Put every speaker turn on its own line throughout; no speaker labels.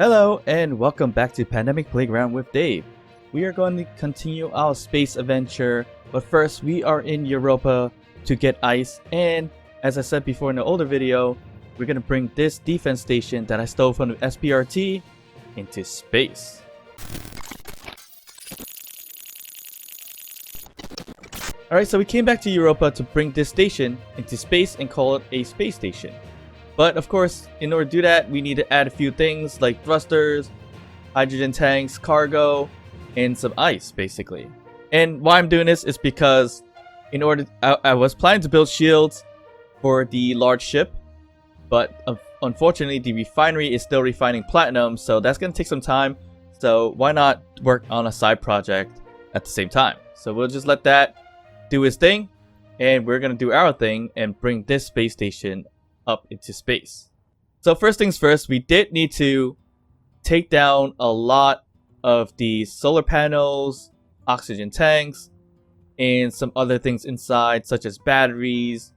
Hello and welcome back to Pandemic Playground with Dave. We are going to continue our space adventure, but first we are in Europa to get ice, and as I said before in the older video, we're going to bring this defense station that I stole from the SPRT into space. Alright, so we came back to Europa to bring this station into space and call it a space station. But of course, in order to do that, we need to add a few things like thrusters, hydrogen tanks, cargo, and some ice, basically. And why I'm doing this is because I was planning to build shields for the large ship, but unfortunately the refinery is still refining platinum, so that's going to take some time. So why not work on a side project at the same time? So we'll just let that do its thing, and we're going to do our thing and bring this space station up into space. So first things first, we did need to take down a lot of the solar panels, oxygen tanks, and some other things inside, such as batteries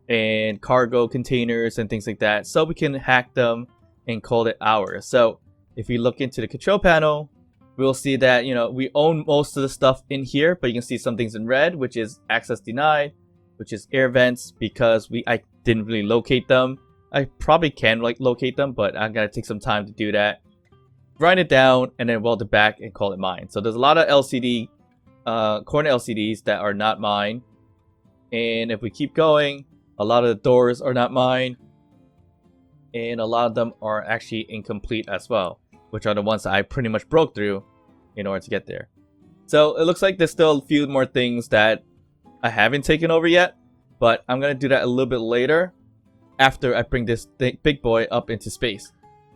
and cargo containers and things like that, so we can hack them and call it ours. So if we look into the control panel, we'll see that, we own most of the stuff in here, but you can see some things in red, which is access denied, which is air vents, because I didn't really locate them. I probably can locate them, but I'm gonna take some time to do that. Grind it down and then weld it back and call it mine. So there's a lot of LCD, corner LCDs that are not mine. And if we keep going, a lot of the doors are not mine. And a lot of them are actually incomplete as well, which are the ones that I pretty much broke through in order to get there. So it looks like there's still a few more things that I haven't taken over yet, but I'm going to do that a little bit later after I bring this big boy up into space.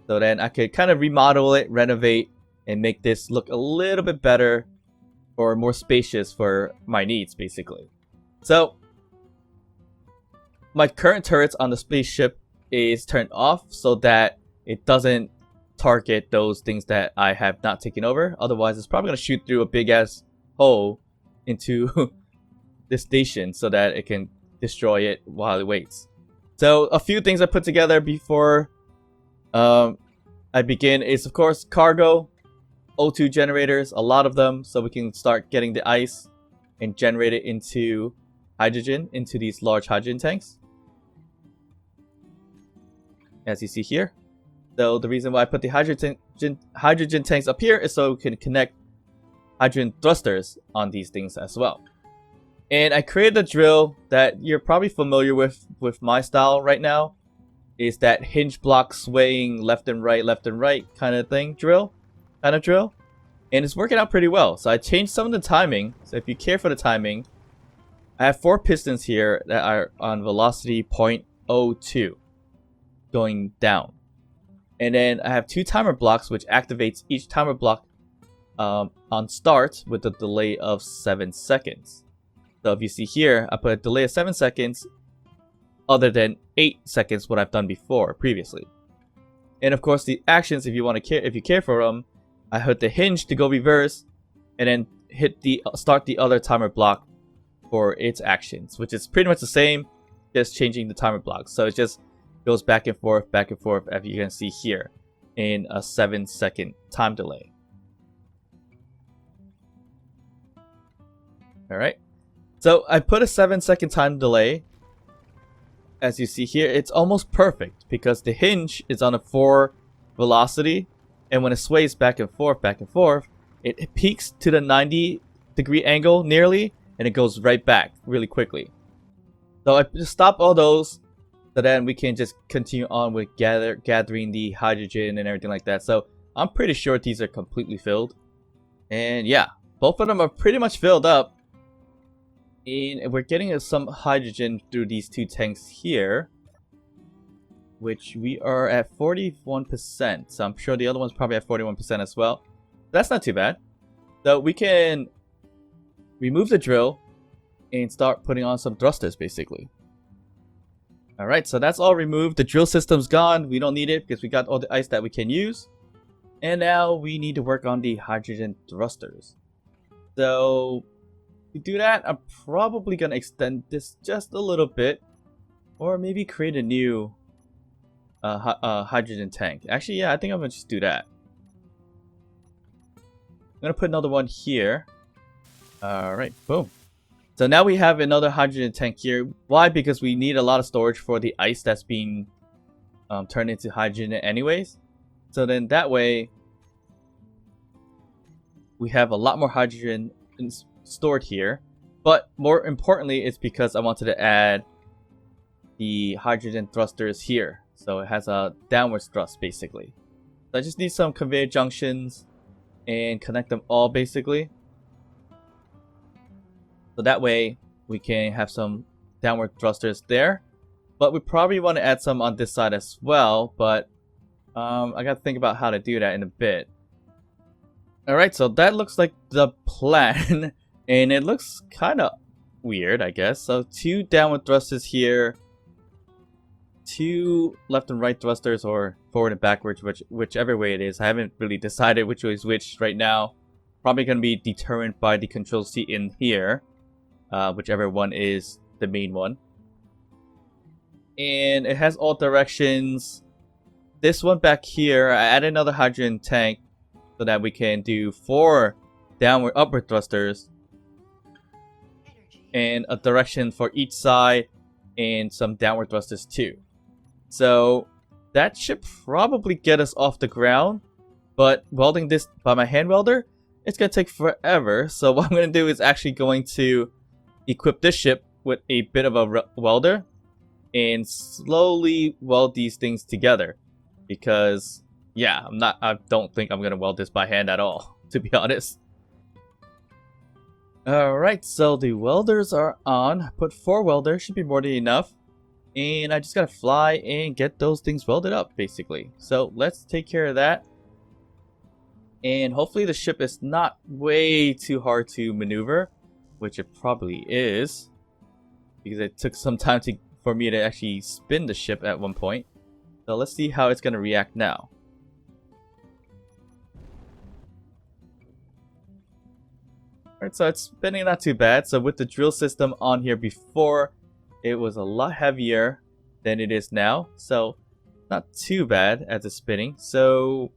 So then I could kind of remodel it, renovate, and make this look a little bit better or more spacious for my needs, basically. So my current turrets on the spaceship is turned off so that it doesn't target those things that I have not taken over. Otherwise, it's probably going to shoot through a big ass hole into this station so that it can destroy it while it waits. So a few things I put together before I begin is, of course, cargo, O2 generators, a lot of them, so we can start getting the ice and generate it into hydrogen, into these large hydrogen tanks, as you see here. So the reason why I put the hydrogen tanks up here is so we can connect hydrogen thrusters on these things as well. And I created a drill that you're probably familiar with my style right now. Is that hinge block swaying left and right kind of thing drill. And it's working out pretty well. So I changed some of the timing. So if you care for the timing, I have 4 pistons here that are on velocity 0.02 going down. And then I have 2 timer blocks, which activates each timer block on start with a delay of 7 seconds. So if you see here, I put a delay of 7 seconds other than 8 seconds what I've done previously. And of course the actions, if you care for them, I hit the hinge to go reverse and then hit start the other timer block for its actions, which is pretty much the same, just changing the timer blocks. So it just goes back and forth as you can see here in a 7-second time delay. Alright. So I put a 7-second time delay. As you see here, it's almost perfect because the hinge is on a 4 velocity, and when it sways back and forth, it peaks to the 90-degree angle nearly, and it goes right back really quickly. So I just stop all those, so then we can just continue on with gathering the hydrogen and everything like that. So I'm pretty sure these are completely filled. And yeah, both of them are pretty much filled up. And we're getting some hydrogen through these 2 tanks here, which we are at 41%. So I'm sure the other one's probably at 41% as well. That's not too bad. So we can remove the drill and start putting on some thrusters, basically. Alright, so that's all removed. The drill system's gone. We don't need it because we got all the ice that we can use. And now we need to work on the hydrogen thrusters. So to do that, I'm probably going to extend this just a little bit, or maybe create a new hydrogen tank. Actually, yeah, I think I'm gonna just do that. I'm gonna put another one here. Alright, boom. So now we have another hydrogen tank here. Why? Because we need a lot of storage for the ice that's being turned into hydrogen anyways. So then that way, we have a lot more hydrogen stored here. But more importantly, it's because I wanted to add the hydrogen thrusters here. So it has a downward thrust basically. So I just need some conveyor junctions and connect them all basically. So that way we can have some downward thrusters there. But we probably want to add some on this side as well. But I gotta think about how to do that in a bit. Alright, so that looks like the plan. And it looks kind of weird, I guess. So 2 downward thrusters here. 2 left and right thrusters, or forward and backwards, whichever way it is. I haven't really decided which way is which right now. Probably going to be determined by the control seat in here. Whichever one is the main one. And it has all directions. This one back here, I added another hydrogen tank so that we can do 4 upward thrusters. And a direction for each side and some downward thrusters too. So that should probably get us off the ground, but welding this by my hand welder, it's going to take forever. So what I'm going to do is actually going to equip this ship with a bit of a welder and slowly weld these things together, because yeah, I don't think I'm going to weld this by hand at all, to be honest. Alright, so the welders are on. Put 4 welders, should be more than enough. And I just gotta fly and get those things welded up, basically. So let's take care of that. And hopefully the ship is not way too hard to maneuver, which it probably is, because it took some time for me to actually spin the ship at one point. So let's see how it's gonna react now. Alright, so it's spinning not too bad. So with the drill system on here before, it was a lot heavier than it is now. So not too bad as it's spinning. So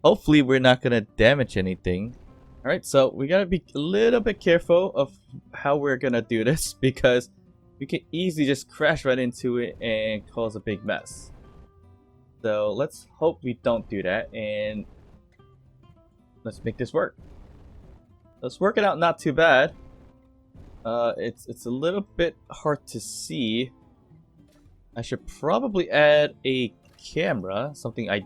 hopefully we're not going to damage anything. Alright, so we got to be a little bit careful of how we're going to do this, because we can easily just crash right into it and cause a big mess. So let's hope we don't do that, and let's make this work. Let's work it out not too bad. It's a little bit hard to see. I should probably add a camera, something I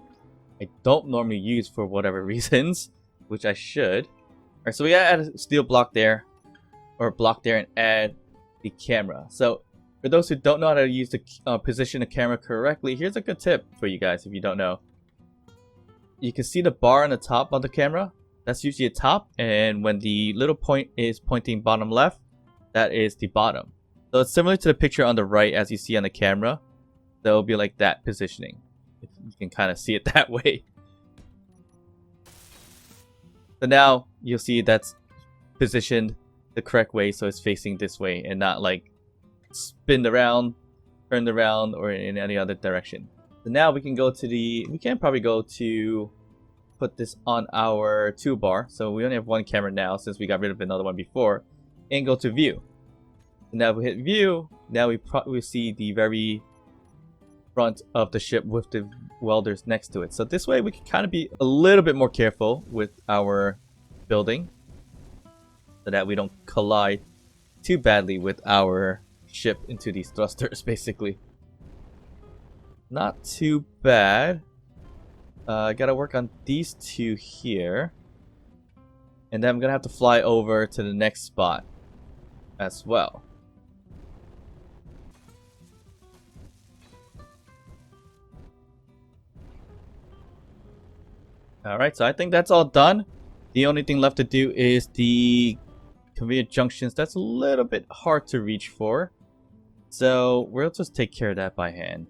don't normally use for whatever reasons, which I should. Alright, so we gotta add a steel block there, or block there, and add the camera. So for those who don't know how to use the position the camera correctly, here's a good tip for you guys if you don't know. You can see the bar on the top of the camera. That's usually a top, and when the little point is pointing bottom left, that is the bottom. So it's similar to the picture on the right as you see on the camera. That will be like that positioning, if you can kind of see it that way. So now you'll see that's positioned the correct way, so it's facing this way and not like spinned around, turned around, or in any other direction. So now we can go to we can probably go to put this on our toolbar. So we only have one camera now since we got rid of another one before, and go to view. And now if we hit view, now we see the very front of the ship with the welders next to it. So this way we can kind of be a little bit more careful with our building, so that we don't collide too badly with our ship into these thrusters, basically. Not too bad. I gotta work on these 2 here. And then I'm gonna have to fly over to the next spot as well. Alright, so I think that's all done. The only thing left to do is the conveyor junctions. That's a little bit hard to reach for. So we'll just take care of that by hand.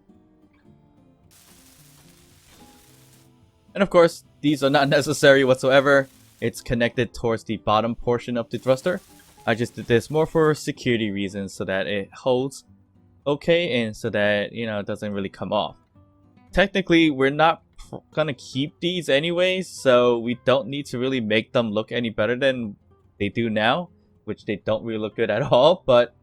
And of course, these are not necessary whatsoever. It's connected towards the bottom portion of the thruster. I just did this more for security reasons, so that it holds okay and so that, you know, it doesn't really come off. technically we're not gonna keep these anyways, so we don't need to really make them look any better than they do now, which they don't really look good at all. But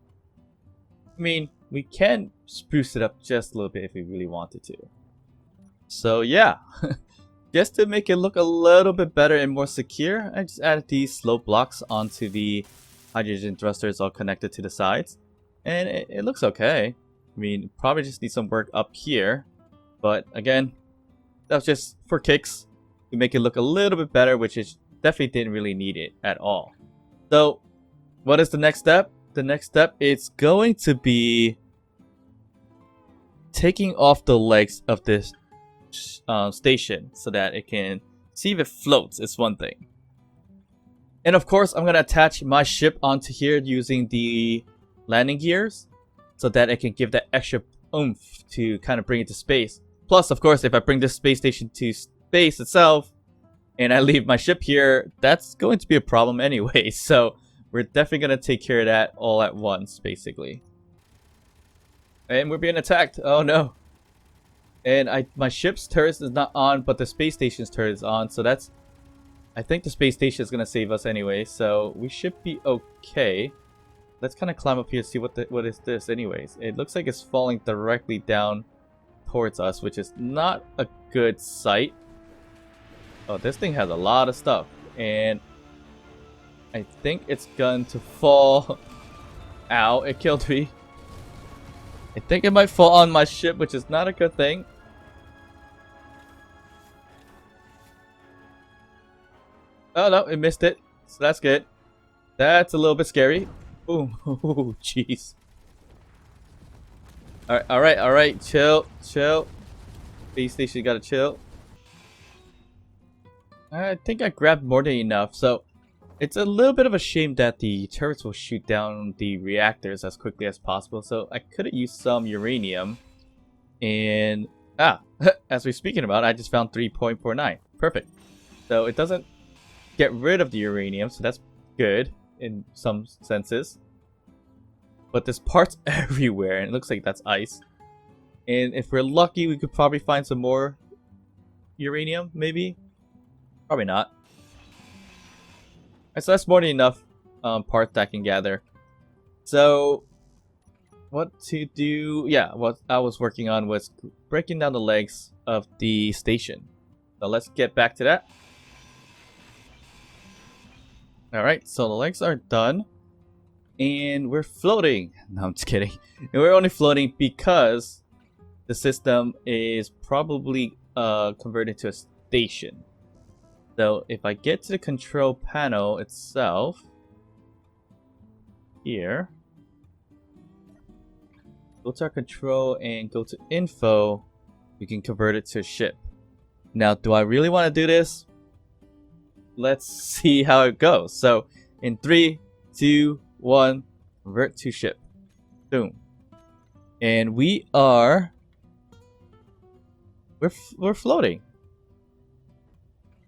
I mean, we can spruce it up just a little bit if we really wanted to. So yeah, just to make it look a little bit better and more secure, I just added these slope blocks onto the hydrogen thrusters all connected to the sides, and it looks okay. I mean, probably just need some work up here, but again, that's just for kicks to make it look a little bit better, which is definitely didn't really need it at all. So what is the next step? The next step is going to be taking off the legs of this station so that it can see if it floats. Is one thing. And of course, I'm going to attach my ship onto here using the landing gears so that it can give that extra oomph to kind of bring it to space. Plus, of course, if I bring this space station to space itself and I leave my ship here, that's going to be a problem anyway. So we're definitely going to take care of that all at once, basically. And we're being attacked. Oh no. And my ship's turret is not on, but the space station's turret is on. So that's... I think the space station is going to save us anyway. So we should be okay. Let's kind of climb up here and see what is this anyways. It looks like it's falling directly down towards us, which is not a good sight. Oh, this thing has a lot of stuff. And I think it's going to fall. Ow, it killed me. I think it might fall on my ship, which is not a good thing. Oh no, it missed it. So that's good. That's a little bit scary. Ooh, jeez. Alright, chill. Space station gotta chill. I think I grabbed more than enough, so it's a little bit of a shame that the turrets will shoot down the reactors as quickly as possible, so I could have used some uranium. And, as we're speaking about, I just found 3.49. Perfect. So it doesn't get rid of the uranium, so that's good in some senses. But there's parts everywhere, and it looks like that's ice. And if we're lucky, we could probably find some more uranium, maybe? Probably not. Alright, so that's more than enough parts that I can gather. So, what to do? Yeah, what I was working on was breaking down the legs of the station. So let's get back to that. Alright, so the legs are done. And we're floating. No, I'm just kidding. And we're only floating because the system is probably converted to a station. So if I get to the control panel itself, here, go to our control and go to info, we can convert it to a ship. Now, do I really want to do this? Let's see how it goes. So in 3, 2, 1, convert to ship. Boom. And we're floating.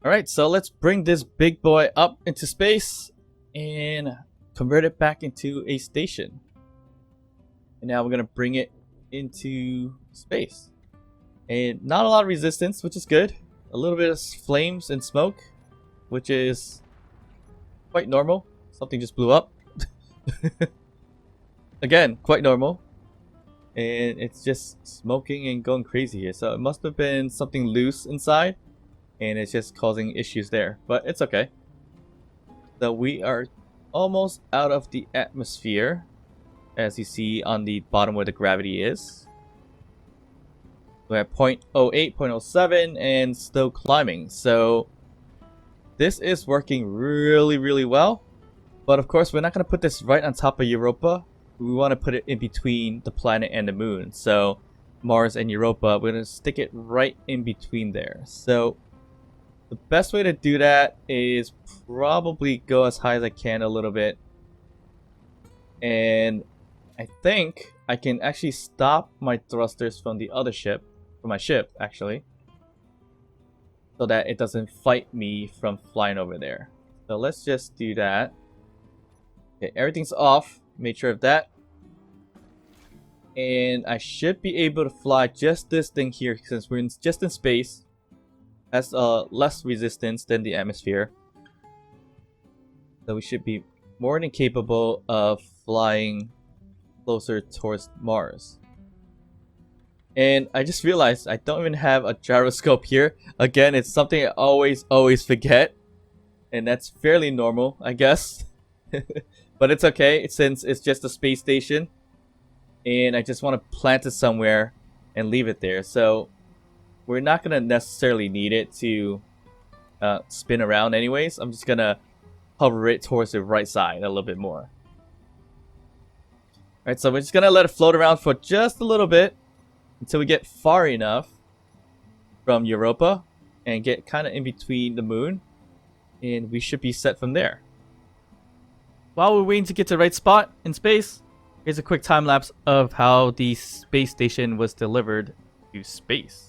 Alright, so let's bring this big boy up into space and convert it back into a station. And now we're going to bring it into space. And not a lot of resistance, which is good. A little bit of flames and smoke, which is quite normal. Something just blew up. Again, quite normal. And it's just smoking and going crazy here. So it must have been something loose inside. And it's just causing issues there. But it's okay. So we are almost out of the atmosphere. As you see on the bottom where the gravity is. We're at 0.08, 0.07 and still climbing. So this is working really, really well. But of course, we're not going to put this right on top of Europa. We want to put it in between the planet and the moon. So Mars and Europa, we're going to stick it right in between there. So the best way to do that is probably go as high as I can a little bit. And I think I can actually stop my thrusters from the other ship, from my ship actually, so that it doesn't fight me from flying over there. So let's just do that. Okay, everything's off. Made sure of that. And I should be able to fly just this thing here since we're just in space. Has less resistance than the atmosphere. So we should be more than capable of flying closer towards Mars. And I just realized I don't even have a gyroscope here. Again, it's something I always forget. And that's fairly normal, I guess. But it's okay since it's just a space station. And I just want to plant it somewhere and leave it there. So we're not going to necessarily need it to spin around anyways. I'm just going to hover it towards the right side a little bit more. Alright, so we're just going to let it float around for just a little bit until we get far enough from Europa and get kind of in between the moon. And we should be set from there. While we're waiting to get to the right spot in space, here's a quick time lapse of how the space station was delivered to space.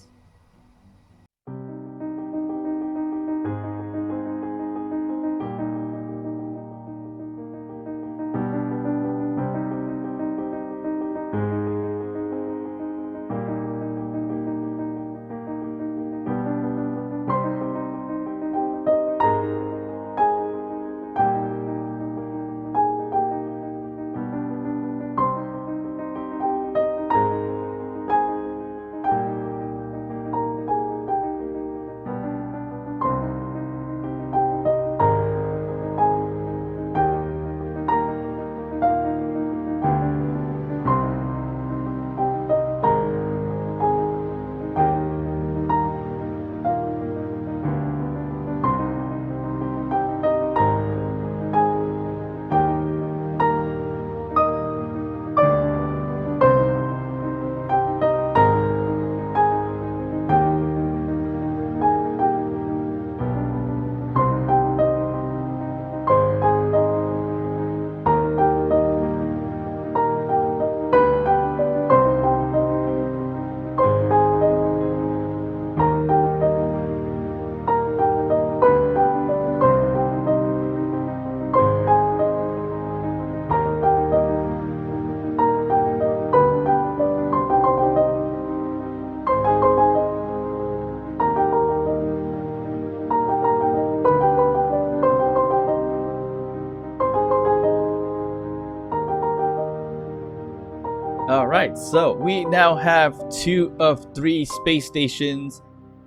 Alright, so we now have 2 of 3 space stations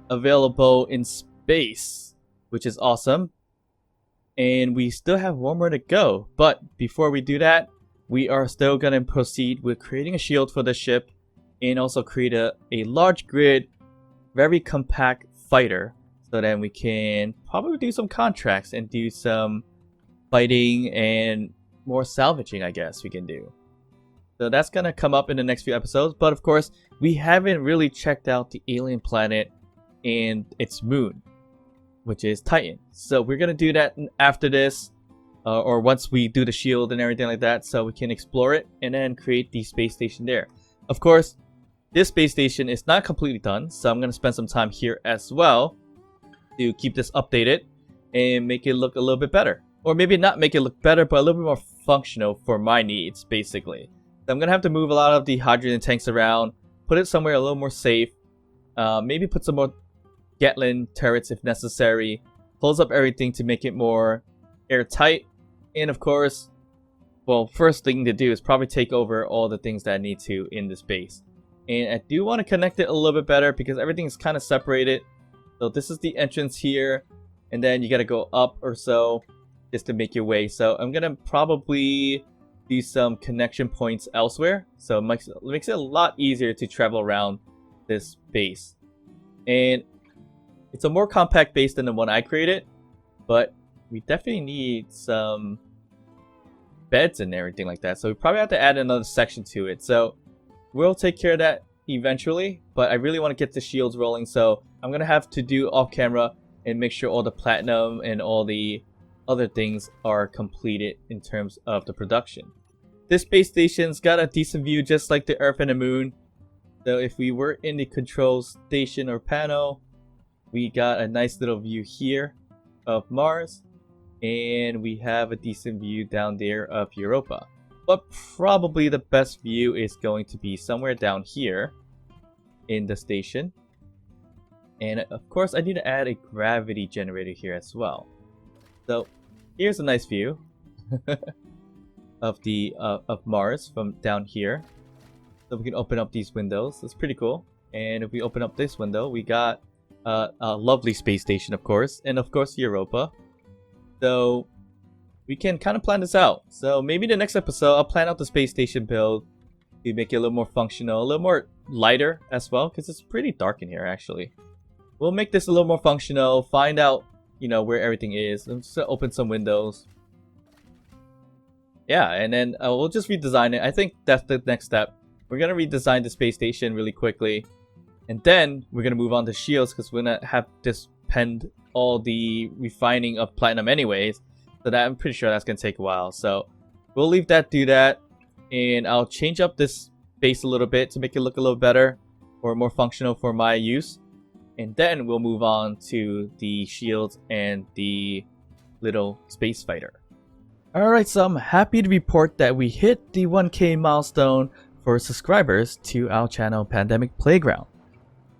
available in space, which is awesome. And we still have one more to go. But before we do that, we are still going to proceed with creating a shield for the ship and also create a large grid, very compact fighter. So then we can probably do some contracts and do some fighting and more salvaging, I guess we can do. So that's going to come up in the next few episodes. But of course, we haven't really checked out the alien planet and its moon, which is Titan. So we're going to do that after this, or once we do the shield and everything like that, so we can explore it and then create the space station there. Of course, this space station is not completely done, so I'm going to spend some time here as well to keep this updated and make it look a little bit better. Or maybe not make it look better, but a little bit more functional for my needs, basically. So I'm going to have to move a lot of the hydrogen tanks around, put it somewhere a little more safe, maybe put some more Gatling turrets if necessary, close up everything to make it more airtight, and of course, well, first thing to do is probably take over all the things that I need to in this base. And I do want to connect it a little bit better because everything is kind of separated. So this is the entrance here, and then you got to go up or so just to make your way. So I'm going to probably do some connection points elsewhere, so it makes it a lot easier to travel around this base. And it's a more compact base than the one I created, but we definitely need some beds and everything like that, so we probably have to add another section to it. So we'll take care of that eventually, but I really want to get the shields rolling, so I'm gonna have to do off camera and make sure all the platinum and all the other things are completed in terms of the production. This space station's got a decent view just like the Earth and the Moon. So if we were in the control station or panel, we got a nice little view here of Mars, and we have a decent view down there of Europa. But probably the best view is going to be somewhere down here in the station. And of course, I need to add a gravity generator here as well. So here's a nice view of the of Mars from down here. So we can open up these windows. That's pretty cool. And if we open up this window, we got a lovely space station, of course, and of course Europa. So we can kind of plan this out. So maybe the next episode, I'll plan out the space station build to make it a little more functional, a little more lighter as well, because it's pretty dark in here actually. We'll make this a little more functional, find out, you know, where everything is. I'm just gonna open some windows. Yeah, and then we'll just redesign it. I think that's the next step. We're gonna redesign the space station really quickly, and then we're gonna move on to shields because we're gonna have this penned all the refining of platinum anyways. So that I'm pretty sure that's gonna take a while. So we'll leave that, do that, and I'll change up this base a little bit to make it look a little better or more functional for my use. And then we'll move on to the shields and the little space fighter. Alright, so I'm happy to report that we hit the 1K milestone for subscribers to our channel Pandemic Playground.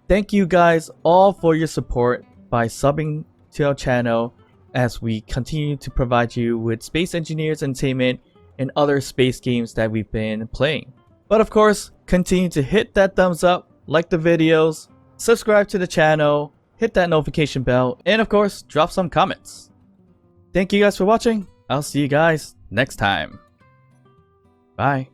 Thank you guys all for your support by subbing to our channel as we continue to provide you with Space Engineers Entertainment and other space games that we've been playing. But of course, continue to hit that thumbs up, like the videos, subscribe to the channel, hit that notification bell, and of course, drop some comments. Thank you guys for watching. I'll see you guys next time. Bye.